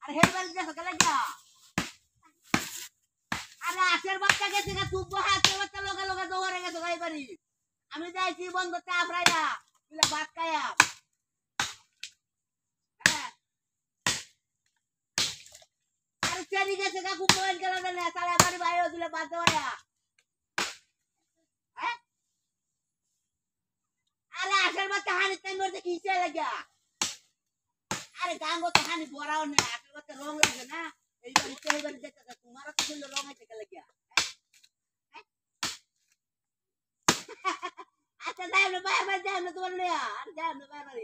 আর হেলবার দেখো গেলে যা আরে আশের বাচ্চা গেছে না তুই হাতে বাচ্চা লগা লগা দৌড়ে গেছে গাই বাড়ি আমি যাইছি বন্ধ চা ফ্রাইয়া তুই ভাত খায়া হ্যাঁ আরে চেরি গেছে কাকু মোবাইল গেল না সারা বাড়ি বাইরে দিলে বাদ দেওয়া হ্যাঁ আরে আশের বাচ্চা হানি তাই মরতে কিসে লাগা আরে গাঙ্গো তো হানি বড়াও না আশের বাচ্চা রং লাগে না এইবার এইবার যেতে তোমারও তো সুন্দর রং আছে লাগা আচ্ছা যাই না বাইরে যাই না তোমার লয়া আর যাই না বাইরে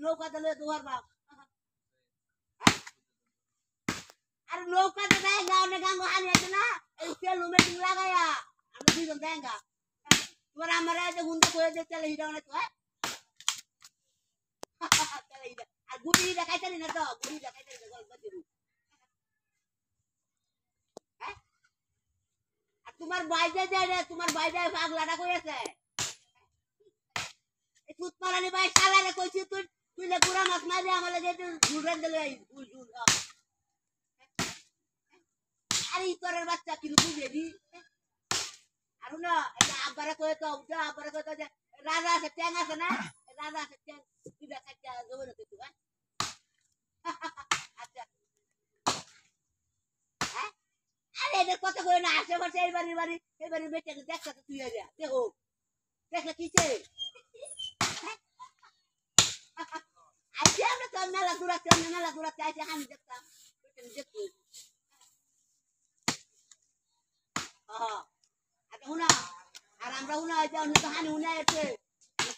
নৌকাতে লয়ে তোমার বাপ আর নৌকাতে যাই গাঁও না গাঙ্গো হানি আছে না এই তেল মেটিং লাগায়া আমরা দুজন দেঙ্গা তোমার আমার যে হুন্ডা কয়ে যে চলে হিডা না তো চলে হিডা আর গুড়ি দেখাইতে না তো গুড়ি দেখাইতে না গল্প দিরু হ্যাঁ আর তোমার বাইরে যায় রে তোমার বাইরে পাগলাটা কইছে এই তুত মারানি ভাই শালারে কইছি তুই তুই লে পুরা মাছ মারি আমারে যে ঝুড়ান দিলে এই ঝুল আরে তোরের বাচ্চা কি বুঝে দি আর না এটা আব্বারে কই তো উঠা আব্বারে কই তো যে রাজা আছে ট্যাং আছে না রাজা আছে ট্যাং তুই দেখাচ্ছা জবরে তুই হ্যাঁ আচ্ছা হ্যাঁ আরে এদের কথা কই না আশেপাশে এইবারে বেটে দেখছ তুই যা দেখো দেখলে কিছে আজকে আমরা তো মেলা দূরাতে আইছে আমি দেখতাম দেখতো আচ্ছা হুনা আর আমরা হুনা আইছে অন্য তো হানি হুনা আছে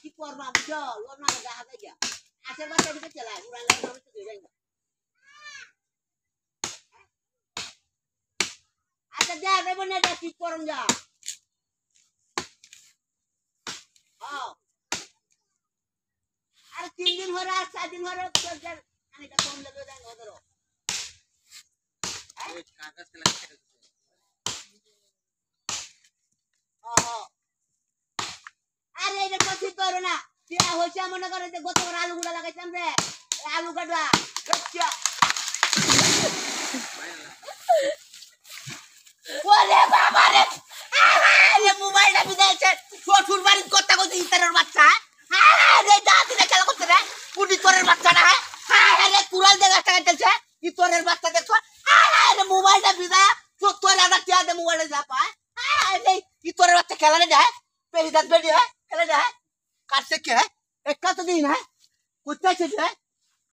কি করবা বুঝো লোক না দেখা যায় গিয়া আশের বাচ্চা দিকে চালায় উড়ান লাগে না তো যাই না আচ্ছা যা দেব না এটা ঠিক করুন যা আর 3 দিন হরে আর 4 দিন হরে আমি এটা কম লাগে দেন ওদেরও এই কাগজ কে লাগে আরে এটা কষ্ট করো না কিরা হইছে মনে করে যে গতবার আলুগুলা লাগাইতাম রে আলু কাটা আচ্ছা ওরে বাবা রে আরে মোবাইলটা বিদাইছে ছোটুর বাড়ি কথা কইছে ইতারের বাচ্চা আরে দাদি না খেলা করতে রে পুটি তোরের বাচ্চা না আরে কুড়াল দে গাছটা কাটছে কি তোরের বাচ্চা দেখো আরে মোবাইলটা বিদায় তোর আদা টিয়া দে মোবাইলটা যাপা আরে কি তোরের বাচ্চা খেলা না যায় পেহি দাঁত বেড়ে খেলা যায় কাটছে কে একটা তো দিন হ্যাঁ কোথায় আছে